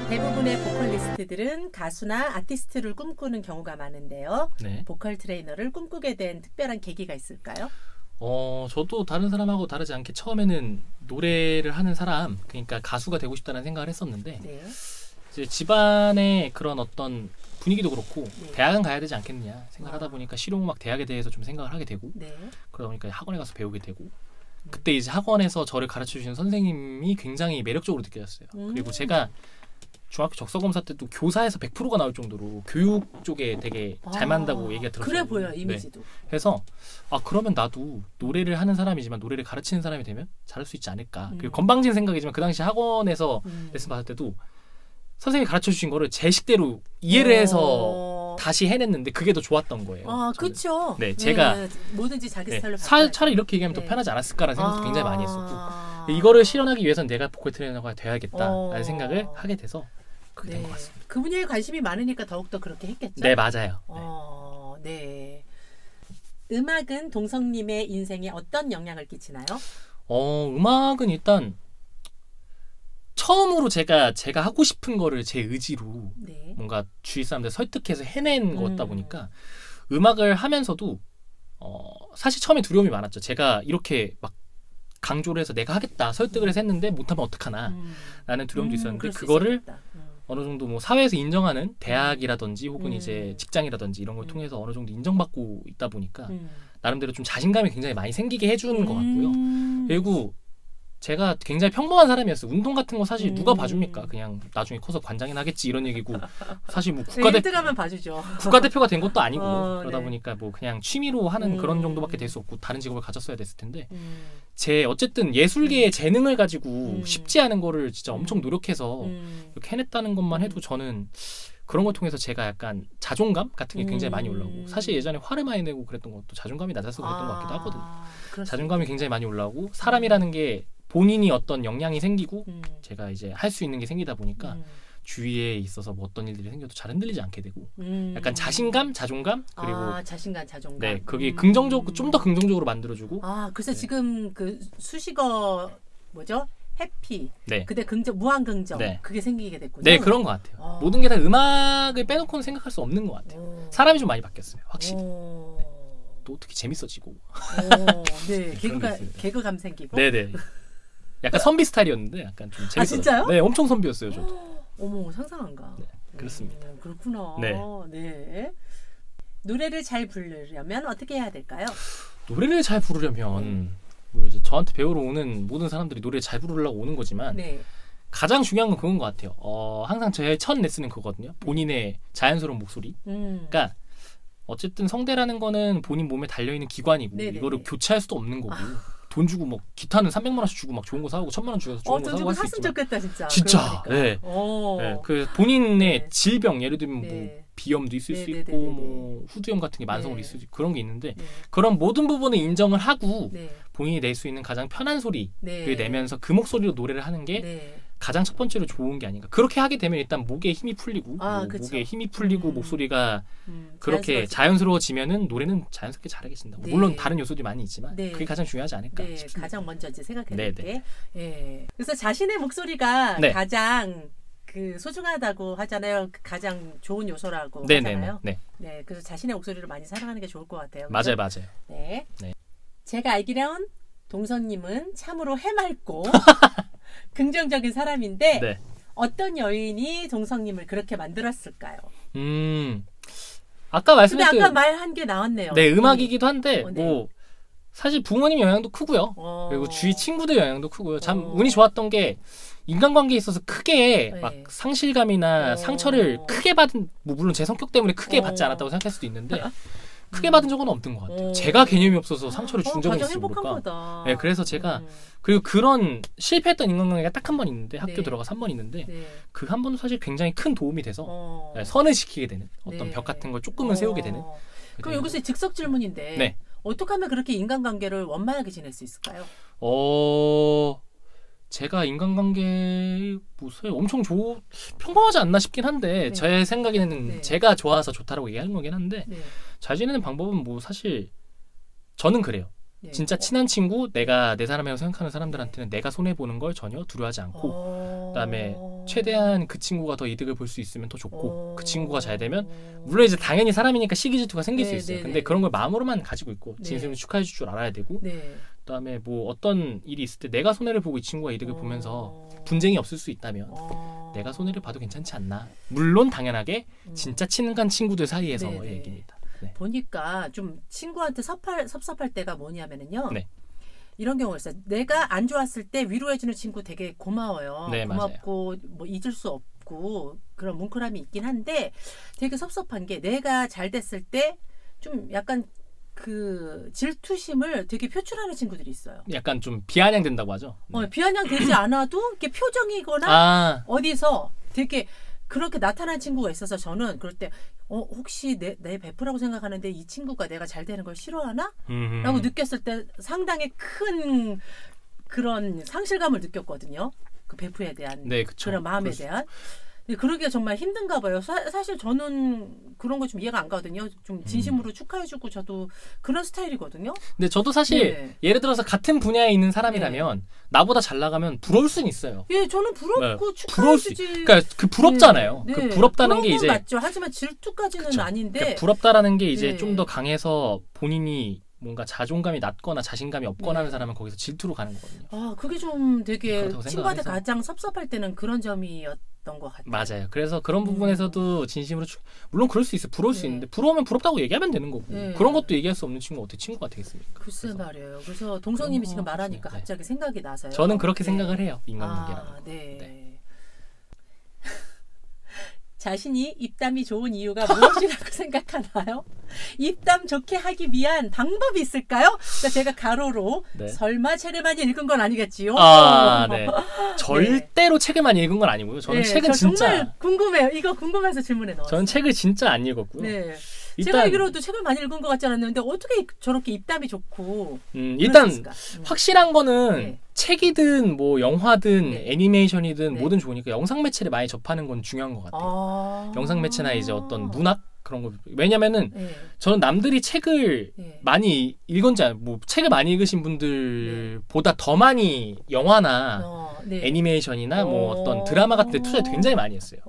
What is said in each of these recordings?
대부분의 보컬리스트들은 가수나 아티스트를 꿈꾸는 경우가 많은데요. 네. 보컬 트레이너를 꿈꾸게 된 특별한 계기가 있을까요? 저도 다른 사람하고 다르지 않게 처음에는 노래를 하는 사람, 그러니까 가수가 되고 싶다는 생각을 했었는데 네. 이제 집안의 그런 어떤 분위기도 그렇고 네. 대학은 가야 되지 않겠느냐 생각하다 보니까 실용음악 대학에 대해서 좀 생각을 하게 되고 네. 그러다 보니까 학원에 가서 배우게 되고 그때 이제 학원에서 저를 가르쳐주신 선생님이 굉장히 매력적으로 느껴졌어요. 그리고 제가 중학교 적성검사 때도 교사에서 100%가 나올 정도로 교육 쪽에 되게 잘 맞는다고 얘기가 들었어요. 그래 보여 이미지도. 네. 그래서 그러면 나도 노래를 하는 사람이지만 노래를 가르치는 사람이 되면 잘할 수 있지 않을까. 그리고 건방진 생각이지만 그 당시 학원에서 레슨 받을 때도 선생님이 가르쳐주신 거를 제 식대로 이해를 해서 다시 해냈는데 그게 더 좋았던 거예요. 그렇죠. 네, 제가 뭐든지 자기 스타일로 바꿔야죠. 차라리 이렇게 얘기하면 더 편하지 않았을까라는 생각도 굉장히 많이 했었고 이거를 실현하기 위해서는 내가 보컬 트레이너가 돼야겠다라는 생각을 하게 돼서 그렇게 된 것 같습니다. 그 분야에 관심이 많으니까 더욱더 그렇게 했겠죠? 네, 맞아요. 네. 음악은 동성님의 인생에 어떤 영향을 끼치나요? 음악은 일단 처음으로 제가 하고 싶은 거를 제 의지로 네. 뭔가 주위 사람들 설득해서 해낸 거다 보니까 음악을 하면서도 사실 처음에 두려움이 많았죠. 제가 이렇게 막 강조를 해서 내가 하겠다 설득을 해서 했는데 못하면 어떡하나 라는 두려움도 있었는데 그거를 어느 정도 뭐 사회에서 인정하는 대학이라든지 혹은 이제 직장이라든지 이런 걸 통해서 어느 정도 인정받고 있다 보니까 나름대로 좀 자신감이 굉장히 많이 생기게 해주는 것 같고요. 그리고 제가 굉장히 평범한 사람이었어요. 운동 같은 거 사실 누가 봐줍니까? 그냥 나중에 커서 관장이나 하겠지 이런 얘기고 사실 뭐 국가대표가면 봐주죠. 국가대표가 된 것도 아니고 그러다 네. 보니까 뭐 그냥 취미로 하는 그런 정도밖에 될 수 없고 다른 직업을 가졌어야 됐을 텐데 제 어쨌든 예술계의 재능을 가지고 쉽지 않은 거를 진짜 엄청 노력해서 이렇게 해냈다는 것만 해도 저는 그런 걸 통해서 제가 약간 자존감 같은 게 굉장히 많이 올라오고 사실 예전에 화를 많이 내고 그랬던 것도 자존감이 낮아서 그랬던 것 같기도 하거든요. 자존감이 굉장히 많이 올라오고 사람이라는 게 본인이 어떤 역량이 생기고 제가 이제 할 수 있는 게 생기다 보니까 주위에 있어서 뭐 어떤 일들이 생겨도 잘 흔들리지 않게 되고 약간 자신감, 자존감 그리고 자신감, 자존감. 네, 그게 긍정적 좀 더 긍정적으로 만들어주고. 그래서 네. 지금 그 수식어 뭐죠? 해피. 네. 그때 긍정, 무한 긍정. 네. 그게 생기게 됐군요. 네, 그런 것 같아요. 모든 게 다 음악을 빼놓고는 생각할 수 없는 것 같아요. 사람이 좀 많이 바뀌었어요, 확실히. 네. 또 특히 재밌어지고. 네, 개그감 생기고. 네네. 약간 선비 스타일이었는데 약간 좀 재밌어요. 진짜요? 네, 엄청 선비였어요, 저도. 어머, 상상한가. 네, 그렇습니다. 그렇구나. 네. 네. 노래를 잘 부르려면 어떻게 해야 될까요? 노래를 잘 부르려면 뭐 이제 저한테 배우러 오는 모든 사람들이 노래를 잘 부르려고 오는 거지만 네. 가장 중요한 건 그건 것 같아요. 항상 저의 첫 레슨은 그거거든요. 본인의 자연스러운 목소리. 그러니까 어쨌든 성대라는 거는 본인 몸에 달려있는 기관이고 네네네. 이거를 교체할 수도 없는 거고 돈 주고 막 기타는 300만 원씩 주고 막 좋은 거 사고 1000만 원 주고 좋은 거 사고 할 수 샀으면 있지만 좋겠다 진짜. 진짜. 네. 네. 그 본인의 질병 예를 들면 뭐 비염도 있을 수 있고 뭐 후두염 같은 게 만성으로 있을 수 있고 그런 게 있는데 그런 모든 부분을 인정을 하고 본인이 낼 수 있는 가장 편한 소리를 내면서 그 목소리로 노래를 하는 게 가장 첫 번째로 좋은 게 아닌가. 그렇게 하게 되면 일단 목에 힘이 풀리고 목에 힘이 풀리고 목소리가 그렇게 자연스러워지면은 노래는 자연스럽게 잘하게 된다. 물론 다른 요소들이 많이 있지만 그게 가장 중요하지 않을까 싶습니다. 가장 먼저 이제 생각해볼 때. 그래서 자신의 목소리가 가장 그 소중하다고 하잖아요. 가장 좋은 요소라고 하잖아요. 네. 그래서 자신의 목소리를 많이 사랑하는 게 좋을 것 같아요. 맞아요, 그렇죠? 맞아요. 네. 제가 알기론 동선님은 참으로 해맑고 긍정적인 사람인데 어떤 여인이 동성님을 그렇게 만들었을까요? 아까 말씀드린 근데 아까 말한 게 나왔네요. 네, 음악이기도 한데 뭐 사실 부모님 영향도 크고요. 그리고 주위 친구들 영향도 크고요. 참 운이 좋았던 게 인간관계에 있어서 크게 막 상실감이나 상처를 크게 받은 뭐 물론 제 성격 때문에 크게 받지 않았다고 생각할 수도 있는데 크게 받은 적은 없던 것 같아요. 제가 개념이 없어서 상처를 준 적은 있을지 모를까. 네, 그래서 제가 그리고 그런 실패했던 인간관계가 딱 한 번 있는데 학교 들어가서 한 번 있는데 그 한 번도 사실 굉장히 큰 도움이 돼서 선을 지키게 되는 어떤 벽 같은 걸 조금은 세우게 되는. 그럼 여기서 즉석 질문인데 어떻게 하면 그렇게 인간관계를 원만하게 지낼 수 있을까요? 제가 인간관계 모습이 엄청 평범하지 않나 싶긴 한데 제 생각에는 제가 좋아서 좋다라고 얘기하는 거긴 한데 잘 지내는 방법은 뭐 사실 저는 그래요. 진짜 친한 친구, 내가 내 사람이라고 생각하는 사람들한테는 내가 손해보는 걸 전혀 두려워하지 않고 그다음에 최대한 그 친구가 더 이득을 볼 수 있으면 더 좋고 그 친구가 잘 되면 물론 이제 당연히 사람이니까 시기 질투가 생길 수 있어요. 근데 그런 걸 마음으로만 가지고 있고 진심으로 축하해 줄 줄 알아야 되고 그다음에 뭐 어떤 일이 있을 때 내가 손해를 보고 이 친구가 이득을 보면서 분쟁이 없을 수 있다면 내가 손해를 봐도 괜찮지 않나. 물론 당연하게 진짜 친한 친구들 사이에서의 얘기입니다. 네. 보니까 좀 친구한테 섭섭할 때가 뭐냐면은요. 이런 경우가 있어요. 내가 안 좋았을 때 위로해주는 친구 되게 고마워요. 고맙고 맞아요. 뭐 잊을 수 없고 그런 뭉클함이 있긴 한데 되게 섭섭한 게 내가 잘 됐을 때 좀 약간 그 질투심을 되게 표출하는 친구들이 있어요. 약간 좀 비아냥된다고 하죠. 비아냥되지 않아도 이렇게 표정이거나 어디서 되게 그렇게 나타난 친구가 있어서 저는 그럴 때 혹시 내 베프라고 생각하는데 이 친구가 내가 잘 되는 걸 싫어하나? 라고 느꼈을 때 상당히 큰 그런 상실감을 느꼈거든요. 그 베프에 대한 그런 마음에 대한. 그러기가 정말 힘든가 봐요. 사실 저는 그런 거 좀 이해가 안 가거든요. 좀 진심으로 축하해주고 저도 그런 스타일이거든요. 근데 저도 사실 예를 들어서 같은 분야에 있는 사람이라면 나보다 잘 나가면 부러울 수는 있어요. 저는 부럽고 축하해주지. 그러니까 그 부럽잖아요. 그 부럽다는 게 이제 맞죠. 하지만 질투까지는 아닌데. 그러니까 부럽다라는 게 이제 좀 더 강해서 본인이 뭔가 자존감이 낮거나 자신감이 없거나 하는 사람은 거기서 질투로 가는 거거든요. 그게 좀 되게 친구한테 가장 섭섭할 때는 그런 점이었던 것 같아요. 맞아요. 그래서 그런 부분에서도 진심으로 물론 그럴 수 있어요. 부러울 수 있는데 부러우면 부럽다고 얘기하면 되는 거고 그런 것도 얘기할 수 없는 친구가 어떻게 친구가 되겠습니까? 글쎄 말이에요. 그래서 동성님이 지금 말하니까 갑자기 생각이 나서요. 저는 그렇게 생각을 해요. 인간관계라는 거. 자신이 입담이 좋은 이유가 무엇이라고 생각하나요? 입담 좋게 하기 위한 방법이 있을까요? 그러니까 제가 가로로 설마 책을 많이 읽은 건 아니겠지요? 절대로 책을 많이 읽은 건 아니고요. 저는 책은 진짜 정말 궁금해요. 이거 궁금해서 질문해 넣었어요. 저는 책을 진짜 안 읽었고요. 제가 알기로도 책을 많이 읽은 것 같지 않았는데 어떻게 저렇게 입담이 좋고 일단 확실한 거는 책이든 뭐 영화든 애니메이션이든 뭐든 좋으니까 영상 매체를 많이 접하는 건 중요한 것 같아요. 영상 매체나 이제 어떤 문학 그런 거. 왜냐면은 저는 남들이 책을 많이 읽은지 뭐 책을 많이 읽으신 분들보다 더 많이 영화나 애니메이션이나 뭐 어떤 드라마 같은 데 투자를 굉장히 많이 했어요.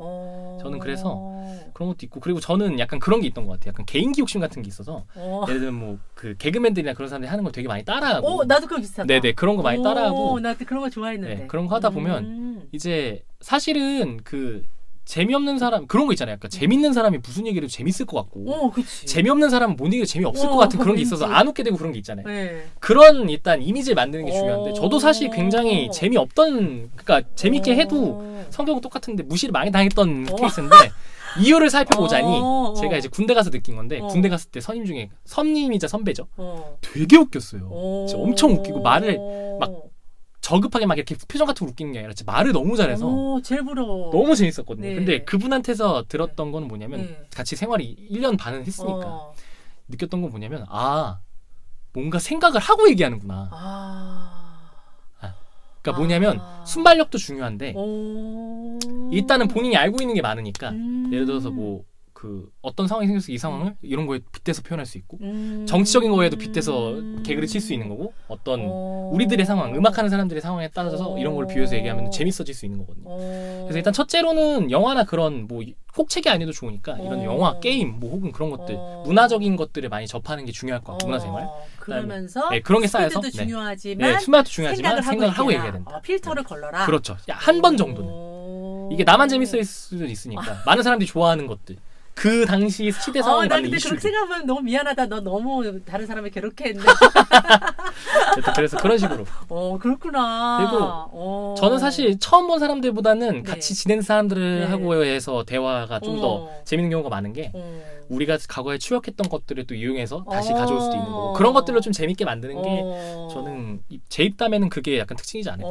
저는 그래서 그런 것도 있고 그리고 저는 약간 그런 게 있던 것 같아요. 약간 개인기 욕심 같은 게 있어서 예를 들면 뭐 그 개그맨들이나 그런 사람들이 하는 걸 되게 많이 따라하고 나도 그거 비슷하다. 네네 그런 거 많이 따라하고 나도 그런 거 좋아했는데 그런 거 하다 보면 이제 사실은 그 재미없는 사람 그런 거 있잖아요. 약간 재밌는 사람이 무슨 얘기를 해도 재밌을 것 같고 재미없는 사람은 뭔 얘기를 재미없을 것 같은 그런 게 있어서 안 웃게 되고 그런 게 있잖아요. 그런 일단 이미지를 만드는 게 중요한데 저도 사실 굉장히 재미없던 그러니까 재밌게 해도 성격은 똑같은데 무시를 많이 당했던 케이스인데 이유를 살펴보자니 제가 이제 군대 가서 느낀 건데 군대 갔을 때 선임 중에 선임이자 선배죠. 되게 웃겼어요. 진짜 엄청 웃기고 말을 막 저급하게 막 이렇게 표정 같은 거 웃기는 게 아니라 진짜 말을 너무 잘해서 제일 부러워. 너무 재밌었거든요. 근데 그분한테서 들었던 건 뭐냐면 같이 생활이 1년 반은 했으니까 느꼈던 건 뭐냐면 뭔가 생각을 하고 얘기하는구나. 그러니까 뭐냐면 순발력도 중요한데 일단은 본인이 알고 있는 게 많으니까 예를 들어서 뭐 그 어떤 상황이 생겼을 때 이 상황을 이런 거에 빗대서 표현할 수 있고 정치적인 거에도 빗대서 개그를 칠 수 있는 거고 어떤 우리들의 상황 음악하는 사람들의 상황에 따라서 이런 걸 비교해서 얘기하면 재밌어질 수 있는 거거든요. 그래서 일단 첫째로는 영화나 그런 뭐 꼭 책이 아니어도 좋으니까 이런 영화, 게임 뭐 혹은 그런 것들 문화적인 것들을 많이 접하는 게 중요할 것 같고 문화생활 그러면서 그런 게 쌓여서 중요하지만 스마트도 중요하지만 생각을 하고 얘기해야 된다. 필터를 걸러라. 그렇죠. 한 번 정도는 이게 나만 재밌을 수도 있으니까 많은 사람들이 좋아하는 것들 그 당시 시대 상황에 맞는 이슈. 그렇게 생각하면 너무 미안하다. 너 너무 다른 사람을 괴롭게 했네. 그래서 그런 식으로. 그렇구나. 그리고 저는 사실 처음 본 사람들보다는 같이 지낸 사람들을 하고 해서 대화가 좀 더 재밌는 경우가 많은 게 우리가 과거에 추억했던 것들을 또 이용해서 다시 가져올 수도 있는 거고 그런 것들로 좀 재밌게 만드는 게 저는 제 입담에는 그게 약간 특징이지 않을까.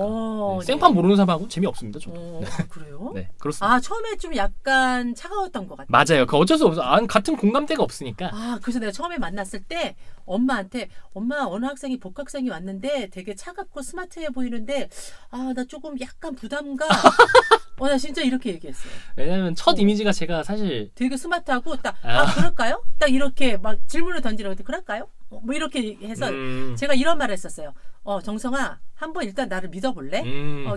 생판 모르는 사람하고 재미없습니다. 저도. 그래요? 네, 그렇습니다. 처음에 좀 약간 차가웠던 것 같아요. 맞아요. 어쩔 수 없어. 같은 공감대가 없으니까. 그래서 내가 처음에 만났을 때 엄마한테 엄마 어느 학생이 복학생이 왔는데 되게 차갑고 스마트해 보이는데 나 조금 약간 부담감. 나 진짜 이렇게 얘기했어요. 왜냐면 첫 이미지가 제가 사실 되게 스마트하고 딱 그럴까요? 딱 이렇게 막 질문을 던지라고 했더니 그럴까요? 뭐 이렇게 해서 제가 이런 말을 했었어요. 정성아, 한번 일단 나를 믿어볼래?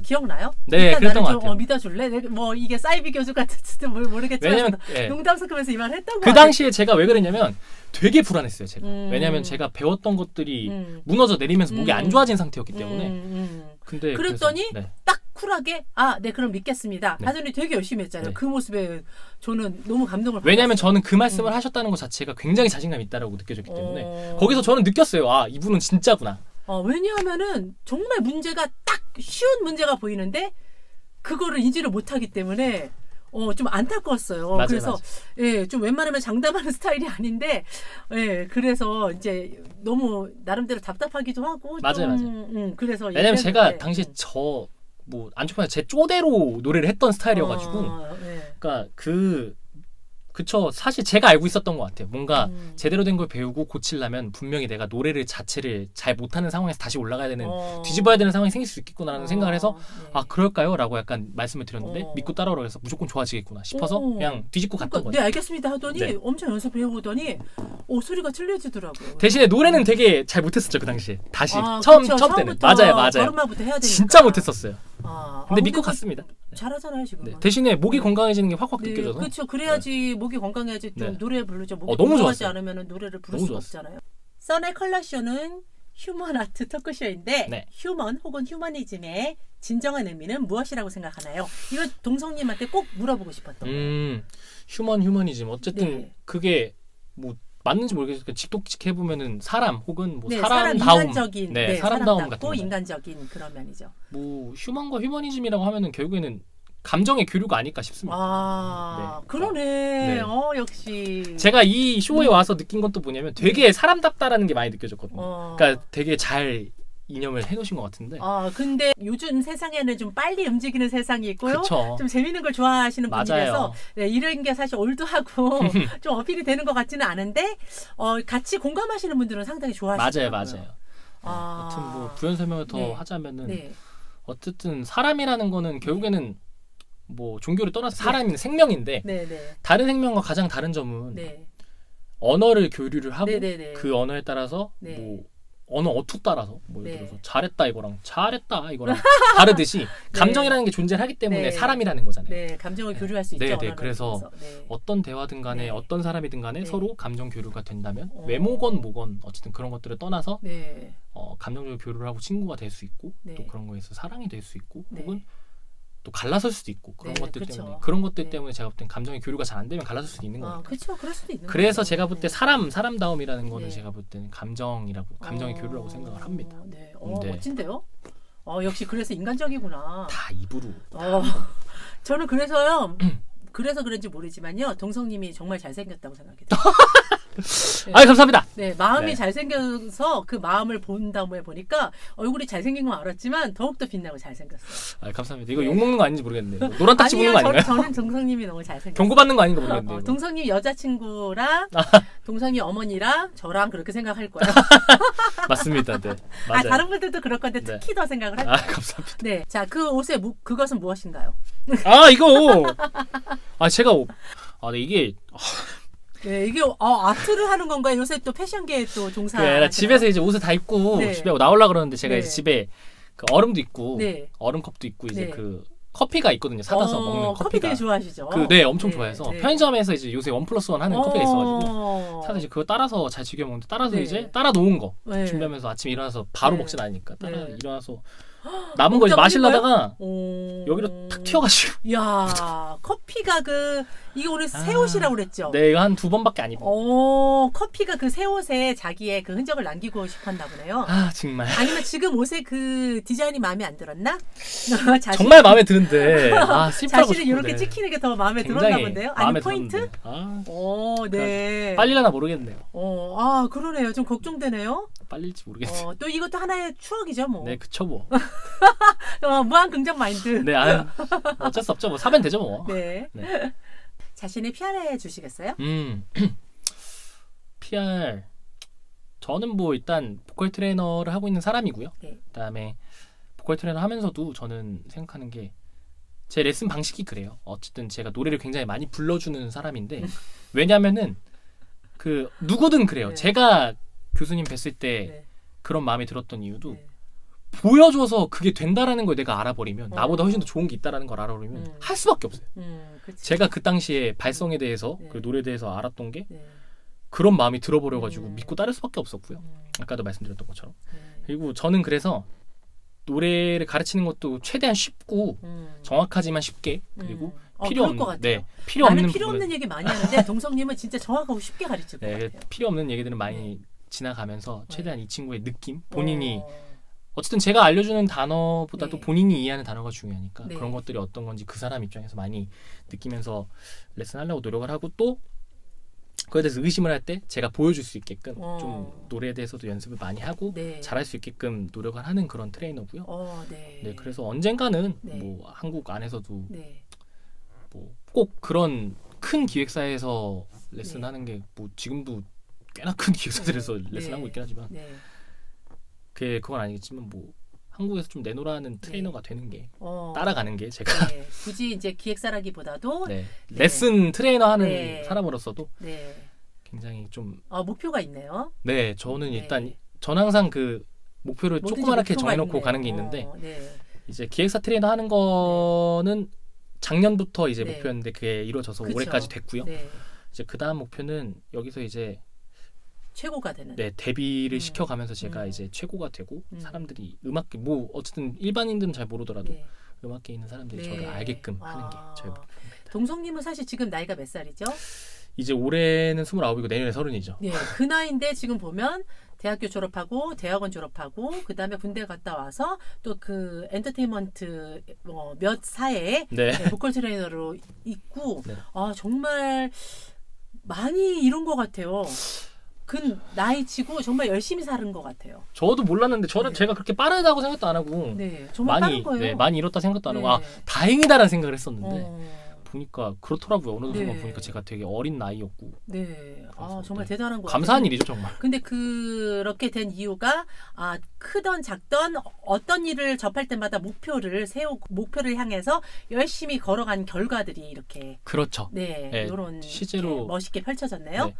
기억나요? 네, 일단 그랬던 나를 것 같아요. 믿어줄래? 뭐 이게 사이비 교주 같을지도 모르겠지만 왜냐면 농담 섞으면서 이 말을 했던 거 그 당시에 제가 왜 그랬냐면 되게 불안했어요. 제가. 왜냐면 제가 배웠던 것들이 무너져 내리면서 목이 안 좋아진 상태였기 때문에. 근데 그랬더니 그래서, 딱 쿨하게 네 그럼 믿겠습니다. 네. 하더니 되게 열심히 했잖아요. 네. 그 모습에 저는 너무 감동을 왜냐면 받았어요. 저는 그 말씀을 하셨다는 것 자체가 굉장히 자신감이 있다라고 느껴졌기 때문에 거기서 저는 느꼈어요. 이분은 진짜구나. 왜냐하면은 정말 문제가 딱 쉬운 문제가 보이는데 그거를 인지를 못하기 때문에 좀 안타까웠어요. 맞아요, 그래서 맞아요. 예, 좀 웬만하면 장담하는 스타일이 아닌데 그래서 이제 너무 나름대로 답답하기도 하고 맞아요. 그래서 왜냐면 제가 당시에 안쪽에 제 쪼대로 노래를 했던 스타일이어가지고 그러니까 그쵸. 사실 제가 알고 있었던 것 같아요. 뭔가 제대로 된 걸 배우고 고치려면 분명히 내가 노래를 자체를 잘 못하는 상황에서 다시 올라가야 되는 뒤집어야 되는 상황이 생길 수 있겠구나라는 생각을 해서 그럴까요? 라고 약간 말씀을 드렸는데 믿고 따라오라고 해서 무조건 좋아지겠구나 싶어서 그냥 뒤집고 갔던 거죠. 네, 알겠습니다 하더니 엄청 연습을 해보더니 소리가 틀려지더라고요. 대신에 노래는 되게 잘 못했었죠. 그 당시에. 다시 처음 때는. 맞아요. 걸음마부터 해야 되니까. 진짜 못했었어요. 근데 믿고 갔습니다. 잘하잖아요 지금. 네, 대신에 목이 건강해지는 게 확확 느껴져서. 그렇죠. 그래야지 목이 건강해야지 좀 노래 부르죠. 목이 너무 건강하지 좋았어요. 않으면 노래를 부를 수가 없잖아요. 썬의 컬러쇼는 휴먼 아트 토크쇼인데 휴먼 혹은 휴머니즘의 진정한 의미는 무엇이라고 생각하나요? 이거 동성님한테 꼭 물어보고 싶었던 거예요. 휴머니즘 어쨌든 그게 뭐 맞는지 모르겠어요. 직독해 보면은 사람 혹은 뭐 사람다움, 인간적인, 사람다움 같은 거. 인간적인 그런 면이죠. 뭐 휴먼과 휴머니즘이라고 하면은 결국에는 감정의 교류가 아닐까 싶습니다. 그러네. 역시. 제가 이 쇼에 와서 느낀 것도 뭐냐면 되게 사람답다라는 게 많이 느껴졌거든요. 그러니까 되게 잘 이념을 해놓으신 것 같은데. 근데 요즘 세상에는 좀 빨리 움직이는 세상이 있고요. 그쵸. 좀 재밌는 걸 좋아하시는 분이라서 이런 게 사실 올드하고 좀 어필이 되는 것 같지는 않은데 같이 공감하시는 분들은 상당히 좋아하시더라고요. 맞아요. 아무튼 뭐 부연 설명을 더 하자면은 어쨌든 사람이라는 거는 결국에는 뭐 종교를 떠나서 사람인 생명인데 다른 생명과 가장 다른 점은 언어를 교류를 하고 그 언어에 따라서 뭐 언어 어투 따라서 뭐 예를 들어서 잘했다 이거랑 다르듯이 감정이라는 게 존재하기 때문에 사람이라는 거잖아요. 감정을 교류할 수 있죠. 그래서 어떤 대화든 간에 어떤 사람이든 간에 서로 감정 교류가 된다면 외모건 뭐건 어쨌든 그런 것들을 떠나서 감정적으로 교류를 하고 친구가 될 수 있고 또 그런 거에서 사랑이 될 수 있고 혹은 또 갈라설 수도 있고 그런 것들 때문에 그런 것들 때문에 제가 볼 땐 감정의 교류가 잘 안 되면 갈라설 수도 있는 거니까. 그렇죠. 그럴 수도 있는 그래서 제가 볼 때 사람다움이라는 거는 제가 볼 때는 감정의 교류라고 생각을 합니다. 멋진데요? 역시 그래서 인간적이구나. 다 입으로. 저는 그래서요. 그래서 그런지 모르지만요. 동성님이 정말 잘생겼다고 생각해요. 감사합니다. 마음이 잘생겨서 그 마음을 본 다음에 보니까 얼굴이 잘생긴 건 알았지만 더욱더 빛나고 잘생겼어요. 감사합니다. 이거 욕먹는 거 아닌지 모르겠네요. 노란 딱지 보는 거 아닌가요? 저는 동성님이 너무 잘생겼어요. 경고받는 거 아닌가 모르겠네요. 동성님 여자친구랑 동성님 어머니랑 저랑 그렇게 생각할 거예요. 맞습니다. 맞아요. 다른 분들도 그럴 건데 특히 더 생각을 할 거예요. 감사합니다. 자, 그 옷의 그것은 무엇인가요? 이거 제가 이게 이게 아트를 하는 건가요? 요새 또 패션계에 또 집에서 이제 옷을 다 입고 집에 나오려고 그러는데 제가 이제 집에 그 얼음도 있고 얼음컵도 있고 이제 그 커피가 있거든요. 사다서 먹는 커피가. 커피 되게 좋아하시죠? 엄청 좋아해서 편의점에서 이제 요새 1+1 하는 커피가 있어가지고 사서 이제 그거 따라서 잘 즐겨 먹는데 따라서 이제 따라 놓은 거 준비하면서 아침에 일어나서 바로 먹진 않으니까 일어나서 남은 거 이제 마시려다가 여기로 탁 튀어가지고. 이야, 커피가 이게 오늘 새 옷이라고 그랬죠? 네, 이거 한 2번밖에 안 입어요. 커피가 그 새 옷에 자기의 그 흔적을 남기고 싶었나 보네요. 정말. 아니면 지금 옷의 그 디자인이 마음에 안 들었나? 정말 마음에 드는데. 자신을 이렇게 찍히는 게 더 마음에 들었나 본데요? 아니 포인트? 네. 빨리려나 모르겠네요. 그러네요. 좀 걱정되네요. 빨릴지 모르겠어요. 또 이것도 하나의 추억이죠, 뭐. 네, 그쵸 뭐. 무한 긍정 마인드. 네, 어쩔 수 없죠. 뭐 사면 되죠, 뭐. 네. 자신의 PR해 주시겠어요? PR. 저는 뭐 일단 보컬 트레이너를 하고 있는 사람이고요. 그다음에 보컬 트레이너 하면서도 저는 생각하는 게 제 레슨 방식이 그래요. 어쨌든 제가 노래를 굉장히 많이 불러주는 사람인데 왜냐면은 누구든 그래요. 제가 교수님 뵀을 때 그런 마음이 들었던 이유도 보여줘서 그게 된다라는 걸 내가 알아버리면 나보다 훨씬 더 좋은 게 있다라는 걸 알아버리면 할 수밖에 없어요. 제가 그 당시에 발성에 대해서 그 노래에 대해서 알았던 게 그런 마음이 들어버려가지고 믿고 따를 수밖에 없었고요. 아까도 말씀드렸던 것처럼. 그리고 저는 그래서 노래를 가르치는 것도 최대한 쉽고 정확하지만 쉽게 그리고 필요 없는 필요 없는 필요 없는 얘기 많이 하는데 동성님은 진짜 정확하고 쉽게 가르칠 것 같아요. 필요 없는 얘기들은 많이 지나가면서 최대한 이 친구의 느낌 본인이 어쨌든 제가 알려주는 단어보다도 본인이 이해하는 단어가 중요하니까 그런 것들이 어떤 건지 그 사람 입장에서 많이 느끼면서 레슨하려고 노력을 하고 또 그거에 대해서 의심을 할 때 제가 보여줄 수 있게끔 좀 노래에 대해서도 연습을 많이 하고 잘할 수 있게끔 노력을 하는 그런 트레이너고요. 그래서 언젠가는 뭐 한국 안에서도 뭐 꼭 그런 큰 기획사에서 레슨하는 게 뭐 지금도 꽤나 큰 기획사들에서 레슨하고 있긴 하지만 그건 아니겠지만 뭐 한국에서 좀 내놓으라는 트레이너가 되는 게 따라가는 게 제가 굳이 이제 기획사라기보다도 레슨 트레이너 하는 사람으로서도 굉장히 좀 목표가 있네요. 네, 저는 일단 저는 항상 그 목표를 조그맣게 정해놓고 가는 게 있는데 이제 기획사 트레이너 하는 거는 작년부터 이제 목표였는데 그게 이루어져서 올해까지 됐고요. 이제 그 다음 목표는 여기서 이제 최고가 되는. 데뷔를 시켜가면서 제가 이제 최고가 되고 사람들이 음악계 뭐 어쨌든 일반인들은 잘 모르더라도 음악계에 있는 사람들이 저를 알게끔 하는 게 저의 목표입니다. 동성님은 사실 지금 나이가 몇 살이죠? 이제 올해는 29이고 내년에 30이죠. 네, 그 나이인데 지금 보면 대학교 졸업하고 대학원 졸업하고 그 다음에 군대 갔다 와서 또 그 엔터테인먼트 몇 사회에 보컬 트레이너로 있고 정말 많이 이룬 것 같아요. 그 나이 치고 정말 열심히 사는 것 같아요. 저도 몰랐는데 저는 제가 그렇게 빠르다고 생각도 안 하고 정말 빠른 거예요. 많이 이뤘다 생각도 안 하고 다행이다라는 생각을 했었는데 보니까 그렇더라고요. 어느 순간 보니까 제가 되게 어린 나이였고. 정말 대단한 거 감사한 일이죠 정말. 근데 그렇게 된 이유가 크던 작던 어떤 일을 접할 때마다 목표를 향해서 열심히 걸어간 결과들이 이렇게 그렇죠. 이런 실제로 멋있게 펼쳐졌네요.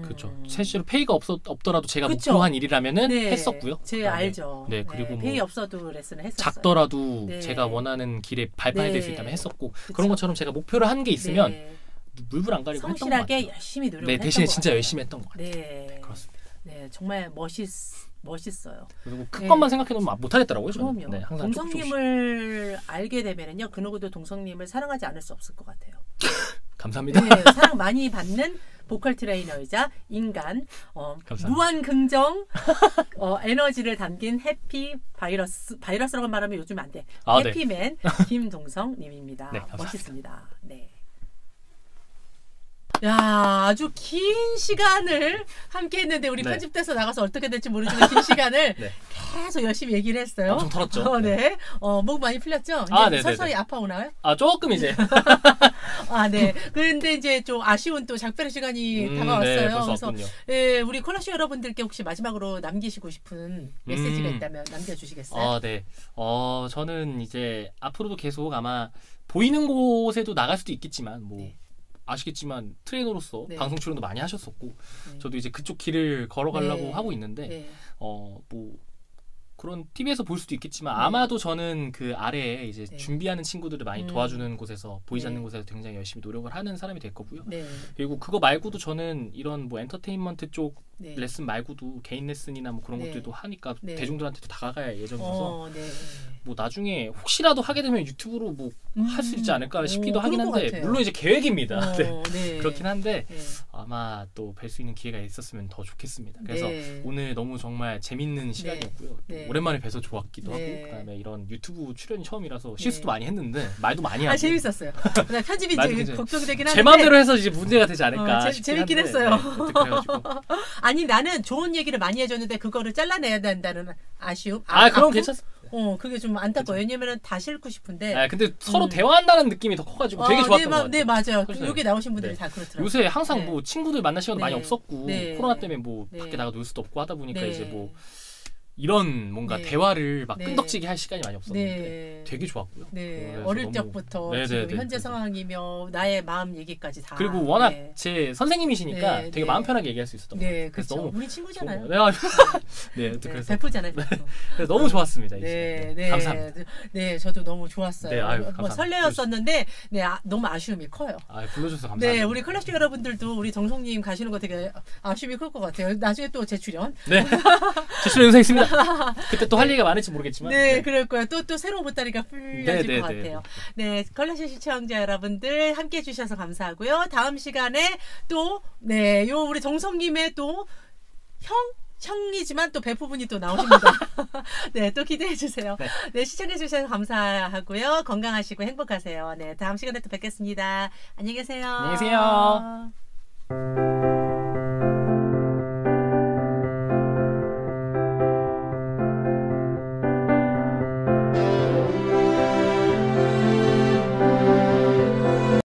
그렇죠. 실제로 페이가 없더라도 제가 목표한 일이라면은 했었고요. 제가 알죠. 그리고 페이 없어도 레슨을 했었어요. 작더라도 제가 원하는 길에 발판이 될 수 있다면 했었고 그런 것처럼 제가 목표를 한 게 있으면 물불 안 가리고 했던 것 같아요. 성실하게 열심히 노력했던 대신에 것 진짜 같아요. 열심히 했던 것 같아요. 그렇습니다. 정말 멋있어요. 그리고 큰 것만 생각해놓으면 못하겠더라고요. 그럼요. 항상 동성님을 알게 되면은요, 그 누구도 동성님을 사랑하지 않을 수 없을 것 같아요. 감사합니다. 사랑 많이 받는 보컬 트레이너이자 인간, 무한 긍정, 에너지를 담긴 해피 바이러스라고 말하면 요즘 안 돼. 해피맨 김동성님입니다. 멋있습니다. 야, 아주 긴 시간을 함께 했는데 우리 편집돼서 나가서 어떻게 될지 모르지만 긴 시간을 계속 열심히 얘기를 했어요. 엄청 털었죠. 목 많이 풀렸죠? 서서히 아파오나요? 조금 이제. 그런데 이제 좀 아쉬운 또 작별의 시간이 다가왔어요. 벌써 그래서 우리 콜라쇼 여러분들께 혹시 마지막으로 남기시고 싶은 메시지가 있다면 남겨주시겠어요? 저는 이제 앞으로도 계속 아마 보이는 곳에도 나갈 수도 있겠지만 아시겠지만 트레이너로서 방송 출연도 많이 하셨었고 저도 이제 그쪽 길을 걸어가려고 하고 있는데 그런 TV에서 볼 수도 있겠지만 아마도 저는 그 아래에 이제 준비하는 친구들을 많이 도와주는 곳에서 보이지 않는 곳에서 굉장히 열심히 노력을 하는 사람이 될 거고요. 그리고 그거 말고도 저는 이런 엔터테인먼트 쪽 레슨 말고도 개인 레슨이나 그런 것들도 하니까 대중들한테도 다가갈 예정이어서 나중에 혹시라도 하게 되면 유튜브로 할 수 있지 않을까 싶기도 하긴 한데 물론 이제 계획입니다. 그렇긴 한데 아마 또 뵐 수 있는 기회가 있었으면 더 좋겠습니다. 그래서 오늘 너무 정말 재밌는 시간이었고요. 오랜만에 뵈서 좋았기도 하고 그다음에 이런 유튜브 출연이 처음이라서 실수도 많이 했는데 말도 많이 하고 재밌었어요. 편집이 이제 걱정이 되긴 하는데 제 마음대로 해서 이제 문제가 되지 않을까 재밌긴 했어요. 아니 나는 좋은 얘기를 많이 해줬는데 그거를 잘라내야 된다는 아쉬움. 그럼 괜찮습니다. 그게 좀 안타까워요. 왜냐면은 다시 읽고 싶은데. 근데 서로 대화한다는 느낌이 더 커가지고 되게 좋았던 것 같아요. 맞아요. 여기 나오신 분들이 다 그렇더라고요. 요새 항상 친구들 만날 시간도 많이 없었고 코로나 때문에 밖에 나가 놀 수도 없고 하다 보니까 이제 이런 뭔가 네. 대화를 막 네. 끈덕지게 할 시간이 많이 없었는데 네. 되게 좋았고요. 네, 어릴 적부터 지금 현재 상황이며 나의 마음 얘기까지 다. 그리고 워낙 네. 제 선생님이시니까 네, 되게 네. 마음 편하게 얘기할 수 있었던 것 같아요. 네, 그렇죠. 너무 우리 친구잖아요. 네, 네, 그래서 베프잖아요. 그래서 너무 좋았습니다. 이 네, 시간. 네, 감사합니다. 네, 저도 너무 좋았어요. 네, 아유, 뭐 설레었었는데, 네, 너무 아쉬움이 커요. 불러주셔서 감사합니다. 네, 우리 클래식 여러분들도 우리 정성님 가시는 거 되게 아쉬움이 클 것 같아요. 나중에 또 재출연. 네, 재출연 영상 있습니다. 그때 또 할 얘기가 많을지 모르겠지만. 네, 그럴 거예요. 또 새로운 보따리가 풀려질 것 같아요. 네, 클래식 시청자 여러분들 함께 해주셔서 감사하고요. 다음 시간에 또, 네, 우리 정성님의 또 형이지만 또 배부분이 또 나오십니다. 네, 또 기대해 주세요. 네, 네 시청해 주셔서 감사하고요. 건강하시고 행복하세요. 네, 다음 시간에 또 뵙겠습니다. 안녕히 계세요. 안녕히 계세요.